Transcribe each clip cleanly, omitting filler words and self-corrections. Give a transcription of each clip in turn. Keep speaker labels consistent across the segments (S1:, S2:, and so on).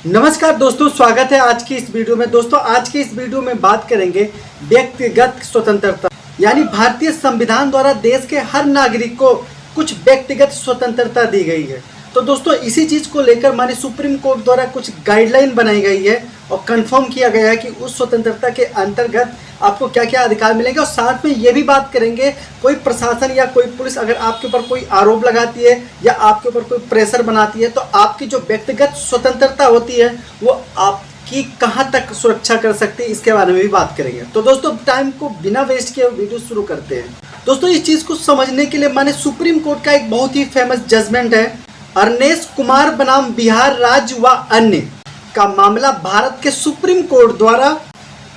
S1: नमस्कार दोस्तों, स्वागत है आज की इस वीडियो में। दोस्तों, आज की इस वीडियो में बात करेंगे व्यक्तिगत स्वतंत्रता, यानी भारतीय संविधान द्वारा देश के हर नागरिक को कुछ व्यक्तिगत स्वतंत्रता दी गई है। तो दोस्तों, इसी चीज़ को लेकर माननीय सुप्रीम कोर्ट द्वारा कुछ गाइडलाइन बनाई गई है और कंफर्म किया गया है कि उस स्वतंत्रता के अंतर्गत आपको क्या क्या अधिकार मिलेंगे। और साथ में ये भी बात करेंगे, कोई प्रशासन या कोई पुलिस अगर आपके ऊपर कोई आरोप लगाती है या आपके ऊपर कोई प्रेशर बनाती है, तो आपकी जो व्यक्तिगत स्वतंत्रता होती है वो आपकी कहाँ तक सुरक्षा कर सकती है, इसके बारे में भी बात करेंगे। तो दोस्तों, टाइम को बिना वेस्ट किए वीडियो शुरू करते हैं। दोस्तों, इस चीज़ को समझने के लिए माननीय सुप्रीम कोर्ट का एक बहुत ही फेमस जजमेंट है, अरनेश कुमार बनाम बिहार राज्य व अन्य का मामला भारत के सुप्रीम कोर्ट द्वारा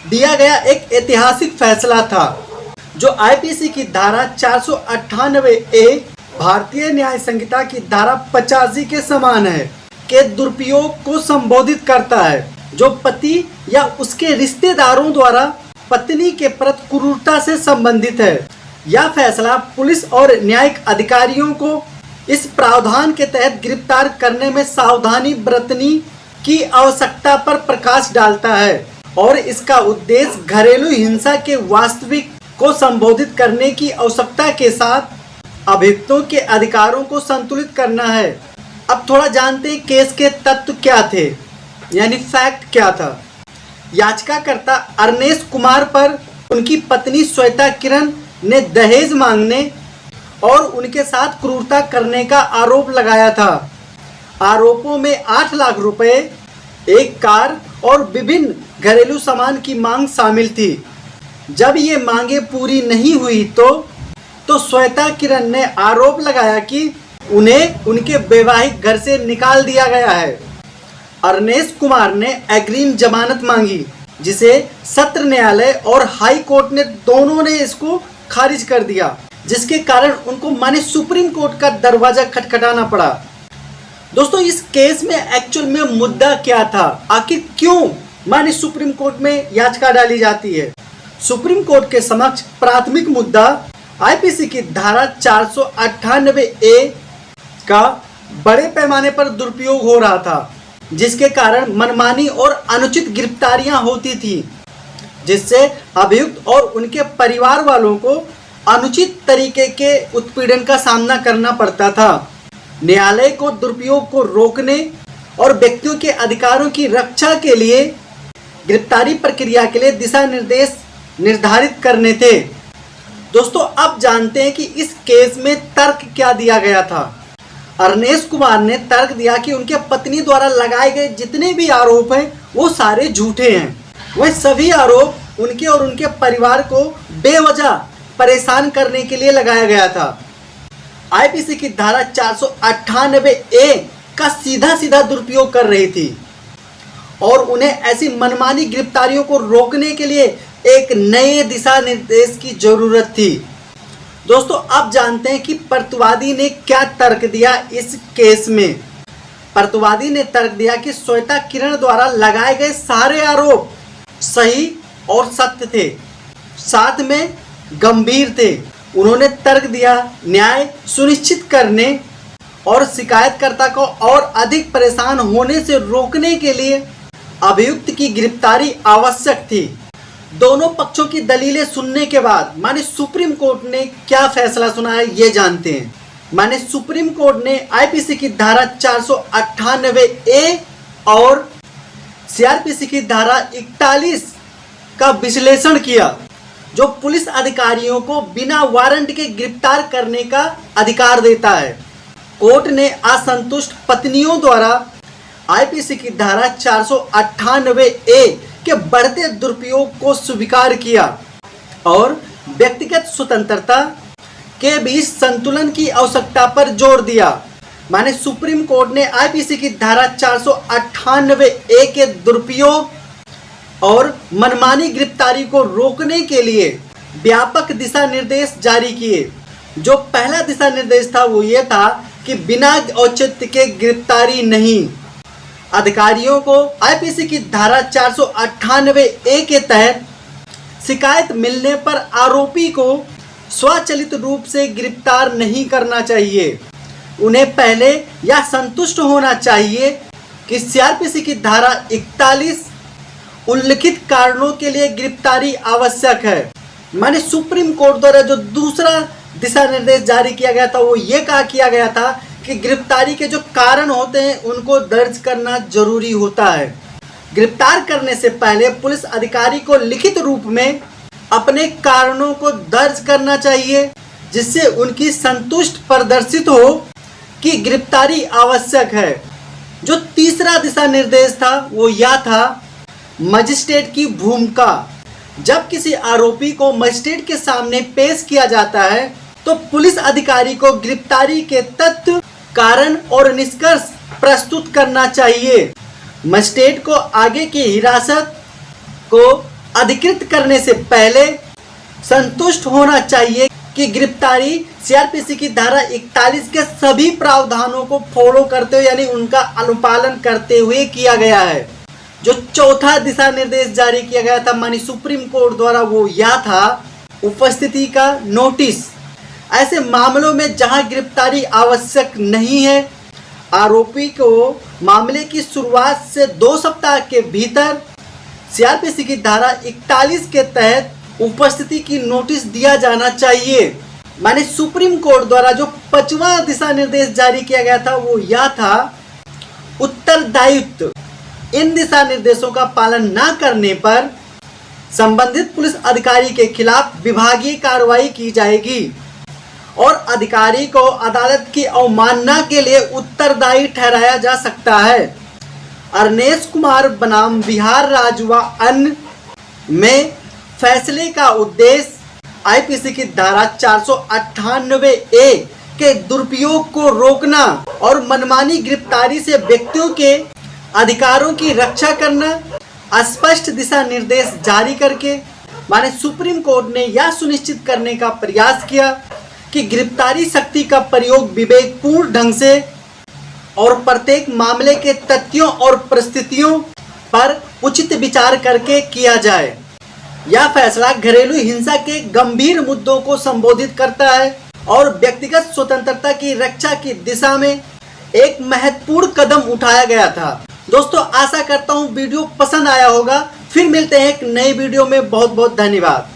S1: दिया गया एक ऐतिहासिक फैसला था, जो आईपीसी की धारा 498A भारतीय न्याय संहिता की धारा 85 के समान है के दुरुपयोग को संबोधित करता है, जो पति या उसके रिश्तेदारों द्वारा पत्नी के प्रति क्रूरता से संबंधित है। यह फैसला पुलिस और न्यायिक अधिकारियों को इस प्रावधान के तहत गिरफ्तार करने में सावधानी बरतने की आवश्यकता पर प्रकाश डालता है और इसका उद्देश्य घरेलू हिंसा के वास्तविक को संबोधित करने की आवश्यकता के साथ अभियुक्तों के अधिकारों को संतुलित करना है। अब थोड़ा जानते हैं केस के तत्व क्या थे, यानी फैक्ट क्या था। याचिकाकर्ता अरनेश कुमार पर उनकी पत्नी श्वेता किरण ने दहेज मांगने और उनके साथ क्रूरता करने का आरोप लगाया था। आरोपों में 8 लाख रुपए, एक कार और विभिन्न घरेलू सामान की मांग शामिल थी। जब ये मांगे पूरी नहीं हुई तो श्वेता किरण ने आरोप लगाया कि उन्हें उनके वैवाहिक घर से निकाल दिया गया है। अरनेश कुमार ने अग्रिम जमानत मांगी, जिसे सत्र न्यायालय और हाई कोर्ट ने दोनों ने इसको खारिज कर दिया, जिसके कारण उनको माननीय सुप्रीम कोर्ट का दरवाजा खटखटाना पड़ा। दोस्तों, इस केस में एक्चुअल में मुद्दा क्या था, आखिर क्यों माननीय सुप्रीम कोर्ट में याचिका डाली जाती है। सुप्रीम कोर्ट के समक्ष प्राथमिक मुद्दा आईपीसी की धारा 498A का बड़े पैमाने पर दुरुपयोग हो रहा था, जिसके कारण मनमानी और अनुचित गिरफ्तारियां होती थी, जिससे अभियुक्त और उनके परिवार वालों को अनुचित तरीके के उत्पीड़न का सामना करना पड़ता था। न्यायालय को दुरुपयोग को रोकने और व्यक्तियों के अधिकारों की रक्षा के लिए गिरफ्तारी प्रक्रिया के लिए दिशा निर्देश निर्धारित करने थे। दोस्तों, अब जानते हैं कि इस केस में तर्क क्या दिया गया था। अरनेश कुमार ने तर्क दिया कि उनके पत्नी द्वारा लगाए गए जितने भी आरोप हैं वो सारे झूठे हैं। वह सभी आरोप उनके और उनके परिवार को बेवजह परेशान करने के लिए लगाया गया था। आईपीसी की धारा 498A का सीधा दुरुपयोग कर रही थी और उन्हें ऐसी मनमानी गिरफ्तारियों को रोकने के लिए एक नए दिशा निर्देश की जरूरत थी। दोस्तों, अब जानते हैं कि प्रतिवादी ने क्या तर्क दिया इस केस में। प्रतिवादी ने तर्क दिया कि श्वेता किरण द्वारा लगाए गए सारे आरोप सही और सत्य थे, साथ में गंभीर थे। उन्होंने तर्क दिया, न्याय सुनिश्चित करने और शिकायतकर्ता को और अधिक परेशान होने से रोकने के लिए अभियुक्त की गिरफ्तारी आवश्यक थी। दोनों पक्षों की दलीलें सुनने के बाद माननीय सुप्रीम कोर्ट ने क्या फैसला सुनाया, ये जानते हैं। माननीय सुप्रीम कोर्ट ने आईपीसी की धारा 498A और सीआरपीसी की धारा 41 का विश्लेषण किया, जो पुलिस अधिकारियों को बिना वारंट के गिरफ्तार करने का अधिकार देता है। कोर्ट ने असंतुष्ट पत्नियों द्वारा आईपीसी की धारा 498A के बढ़ते दुरुपयोग को स्वीकार किया और व्यक्तिगत स्वतंत्रता के बीच संतुलन की आवश्यकता पर जोर दिया। माने सुप्रीम कोर्ट ने आईपीसी की धारा 498A के दुरुपयोग और मनमानी गिरफ्तारी को रोकने के लिए व्यापक दिशा निर्देश जारी किए। जो पहला दिशा निर्देश था वो ये था कि बिना औचित्य के गिरफ्तारी नहीं। अधिकारियों को आईपीसी की धारा 498A के तहत शिकायत मिलने पर आरोपी को स्वचालित रूप से गिरफ्तार नहीं करना चाहिए। उन्हें पहले यह संतुष्ट होना चाहिए कि सीआरपीसी की धारा 41 उल्लिखित कारणों के लिए गिरफ्तारी आवश्यक है। माने सुप्रीम कोर्ट द्वारा जो दूसरा दिशा निर्देश जारी किया गया था वो ये कहा किया गया था कि गिरफ्तारी के जो कारण होते हैं उनको दर्ज करना जरूरी होता है। गिरफ्तार करने से पहले पुलिस अधिकारी को लिखित रूप में अपने कारणों को दर्ज करना चाहिए, जिससे उनकी संतुष्ट प्रदर्शित हो कि गिरफ्तारी आवश्यक है। जो तीसरा दिशा निर्देश था वो यह था मजिस्ट्रेट की भूमिका। जब किसी आरोपी को मजिस्ट्रेट के सामने पेश किया जाता है तो पुलिस अधिकारी को गिरफ्तारी के तथ्य, कारण और निष्कर्ष प्रस्तुत करना चाहिए। मजिस्ट्रेट को आगे की हिरासत को अधिकृत करने से पहले संतुष्ट होना चाहिए कि गिरफ्तारी सीआरपीसी की धारा 41 के सभी प्रावधानों को फॉलो करते हुए यानी उनका अनुपालन करते हुए किया गया है। जो चौथा दिशा निर्देश जारी किया गया था माननीय सुप्रीम कोर्ट द्वारा वो यह था उपस्थिति का नोटिस। ऐसे मामलों में जहां गिरफ्तारी आवश्यक नहीं है, आरोपी को मामले की शुरुआत से 2 सप्ताह के भीतर सीआरपीसी की धारा 41 के तहत उपस्थिति की नोटिस दिया जाना चाहिए। माने सुप्रीम कोर्ट द्वारा जो 5वां दिशा निर्देश जारी किया गया था वो यह था उत्तरदायित्व। इन दिशा निर्देशों का पालन न करने पर संबंधित पुलिस अधिकारी के खिलाफ विभागीय कार्रवाई की जाएगी और अधिकारी को अदालत की अवमानना के लिए उत्तरदायी ठहराया जा सकता है। अरनेश कुमार बनाम बिहार राज्य व अन्य में फैसले का उद्देश्य आईपीसी की धारा 498A के दुरुपयोग को रोकना और मनमानी गिरफ्तारी से व्यक्तियों के अधिकारों की रक्षा करना। स्पष्ट दिशा निर्देश जारी करके माने सुप्रीम कोर्ट ने यह सुनिश्चित करने का प्रयास किया कि गिरफ्तारी शक्ति का प्रयोग विवेकपूर्ण ढंग से और प्रत्येक मामले के तथ्यों और परिस्थितियों पर उचित विचार करके किया जाए। यह फैसला घरेलू हिंसा के गंभीर मुद्दों को संबोधित करता है और व्यक्तिगत स्वतंत्रता की रक्षा की दिशा में एक महत्वपूर्ण कदम उठाया गया था। दोस्तों आशा करता हूँ वीडियो पसंद आया होगा। फिर मिलते हैं एक नई वीडियो में। बहुत बहुत धन्यवाद।